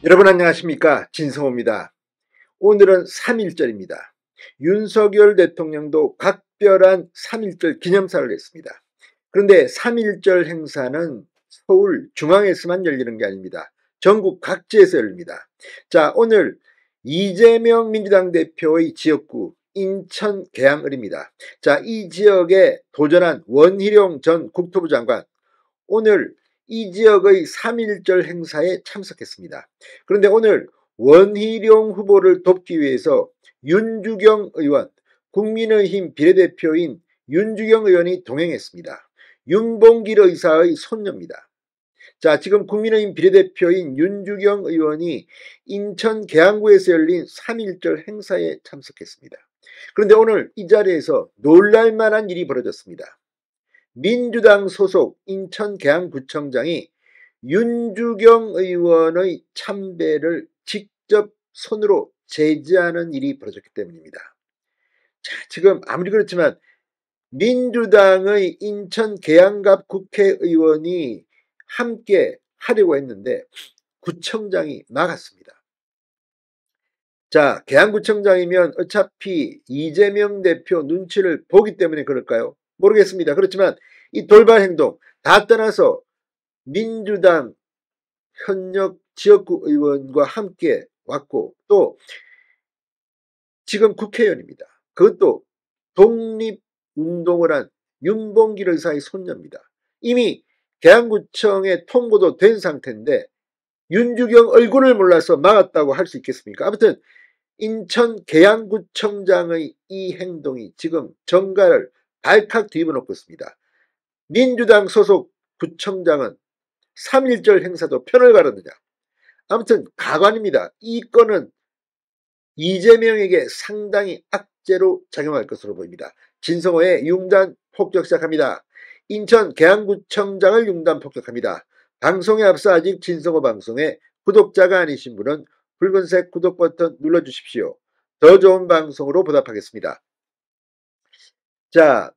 여러분 안녕하십니까? 진성호입니다. 오늘은 3.1절입니다. 윤석열 대통령도 각별한 3.1절 기념사를 했습니다. 그런데 3.1절 행사는 서울 중앙에서만 열리는 게 아닙니다. 전국 각지에서 열립니다. 자, 오늘 이재명 민주당 대표의 지역구 인천 계양을입니다. 자, 이 지역에 도전한 원희룡 전 국토부 장관 오늘 이 지역의 3.1절 행사에 참석했습니다. 그런데 오늘 원희룡 후보를 돕기 위해서 윤주경 의원, 국민의힘 비례대표인 윤주경 의원이 동행했습니다. 윤봉길 의사의 손녀입니다. 자, 지금 국민의힘 비례대표인 윤주경 의원이 인천 계양구에서 열린 3.1절 행사에 참석했습니다. 그런데 오늘 이 자리에서 놀랄만한 일이 벌어졌습니다. 민주당 소속 인천 계양구청장이 윤주경 의원의 참배를 직접 손으로 제지하는 일이 벌어졌기 때문입니다. 자, 지금 아무리 그렇지만 민주당의 인천 계양갑 국회의원이 함께 하려고 했는데 구청장이 막았습니다. 자, 계양구청장이면 어차피 이재명 대표 눈치를 보기 때문에 그럴까요? 모르겠습니다. 그렇지만 이 돌발 행동 다 떠나서 민주당 현역 지역구 의원과 함께 왔고 또 지금 국회의원입니다. 그것도 독립운동을 한 윤봉길 의사의 손녀입니다. 이미 계양구청에 통보도 된 상태인데 윤주경 얼굴을 몰라서 막았다고 할 수 있겠습니까? 아무튼 인천 계양구청장의 이 행동이 지금 정가를 발칵 뒤집어 놓고 있습니다. 민주당 소속 구청장은 3.1절 행사도 편을 가르느냐. 아무튼 가관입니다. 이 건은 이재명에게 상당히 악재로 작용할 것으로 보입니다. 진성호의 융단 폭격 시작합니다. 인천 계양구청장을 융단 폭격합니다. 방송에 앞서 아직 진성호 방송에 구독자가 아니신 분은 붉은색 구독 버튼 눌러주십시오. 더 좋은 방송으로 보답하겠습니다. 자,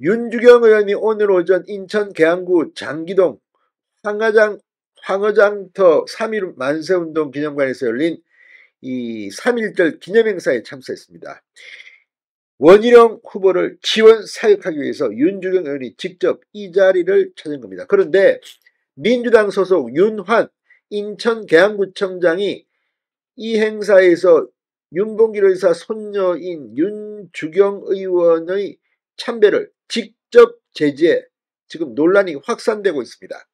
윤주경 의원이 오늘 오전 인천 계양구 장기동 황허장터 3.1 만세운동 기념관에서 열린 이 3.1절 기념행사에 참석했습니다. 원희룡 후보를 지원 사격하기 위해서 윤주경 의원이 직접 이 자리를 찾은 겁니다. 그런데 민주당 소속 윤환 인천 계양구청장이 이 행사에서 윤봉길 의사 손녀인 윤주경 의원의 참배를 직접 제지해 지금 논란이 확산되고 있습니다.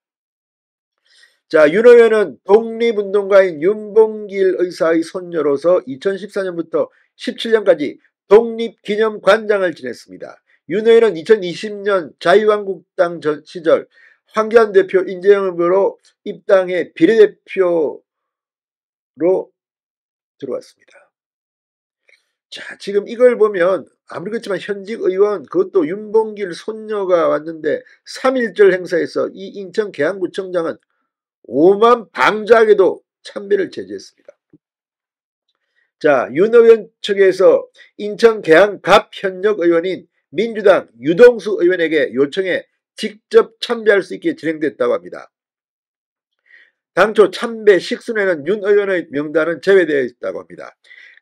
자, 윤 의원은 독립운동가인 윤봉길 의사의 손녀로서 2014년부터 17년까지 독립기념관장을 지냈습니다. 윤 의원은 2020년 자유한국당 시절 황교안 대표 인재영 후보로 입당해 비례대표로 들어왔습니다. 자, 지금 이걸 보면 아무리 그렇지만 현직 의원 그것도 윤봉길 손녀가 왔는데 3.1절 행사에서 이 인천 계양구청장은 오만 방자하게도 참배를 제지했습니다. 자, 윤 의원 측에서 인천 계양갑 현역 의원인 민주당 유동수 의원에게 요청해 직접 참배할 수 있게 진행됐다고 합니다. 당초 참배 식순에는 윤 의원의 명단은 제외되어 있다고 합니다.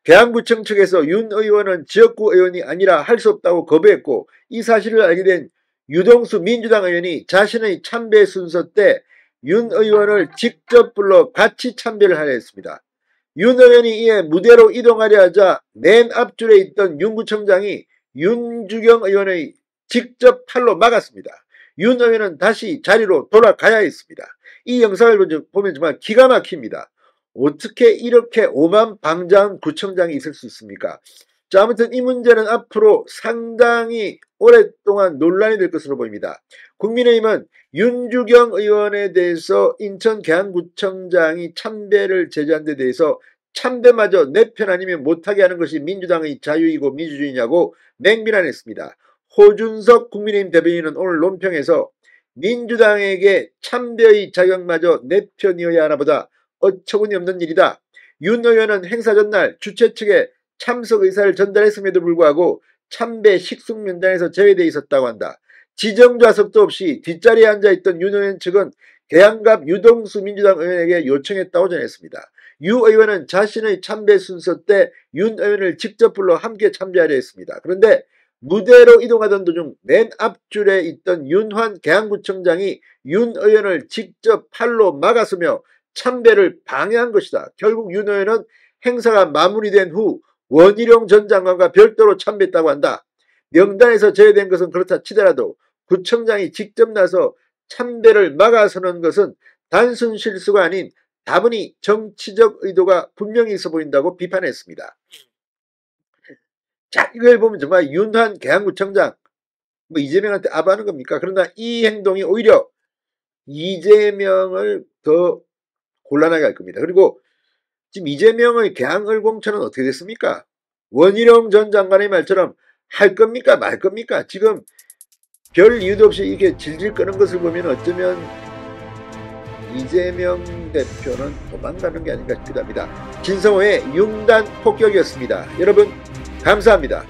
계양구청 측에서 윤 의원은 지역구 의원이 아니라 할 수 없다고 거부했고 이 사실을 알게 된 유동수 민주당 의원이 자신의 참배 순서 때 윤 의원을 직접 불러 같이 참배를 하려 했습니다. 윤 의원이 이에 무대로 이동하려 하자 맨 앞줄에 있던 윤 구청장이 윤주경 의원의 직접 팔로 막았습니다. 윤 의원은 다시 자리로 돌아가야 했습니다. 이 영상을 보면 정말 기가 막힙니다. 어떻게 이렇게 오만방자한 구청장이 있을 수 있습니까? 자, 아무튼 이 문제는 앞으로 상당히 오랫동안 논란이 될 것으로 보입니다. 국민의힘은 윤주경 의원에 대해서 인천 계양구청장이 참배를 제지한 데 대해서 참배마저 내 편 아니면 못하게 하는 것이 민주당의 자유이고 민주주의냐고 맹비난했습니다. 호준석 국민의힘 대변인은 오늘 논평에서 민주당에게 참배의 자격마저 내 편이어야 하나보다 어처구니 없는 일이다. 윤 의원은 행사 전날 주최 측에 참석 의사를 전달했음에도 불구하고 참배 식숙 명단에서 제외되어 있었다고 한다. 지정좌석도 없이 뒷자리에 앉아있던 윤 의원 측은 계양갑 유동수 민주당 의원에게 요청했다고 전했습니다. 유 의원은 자신의 참배 순서 때 윤 의원을 직접 불러 함께 참배하려 했습니다. 그런데 무대로 이동하던 도중 맨 앞줄에 있던 윤환 계양구청장이 윤 의원을 직접 팔로 막았으며 참배를 방해한 것이다. 결국 윤 의원은 행사가 마무리된 후 원희룡 전 장관과 별도로 참배했다고 한다. 명단에서 제외된 것은 그렇다 치더라도 구청장이 직접 나서 참배를 막아서는 것은 단순 실수가 아닌 다분히 정치적 의도가 분명히 있어 보인다고 비판했습니다. 자, 이걸 보면 정말 윤환 계양구청장 뭐 이재명한테 아부하는 겁니까? 그러나 이 행동이 오히려 이재명을 더 곤란하게 할 겁니다. 그리고 지금 이재명의 계양을공천은 어떻게 됐습니까? 원희룡 전 장관의 말처럼 할 겁니까? 말 겁니까? 지금 별 이유도 없이 이게 질질 끄는 것을 보면 어쩌면 이재명 대표는 도망가는 게 아닌가 싶기도 합니다. 진성호의 융단 폭격이었습니다. 여러분 감사합니다.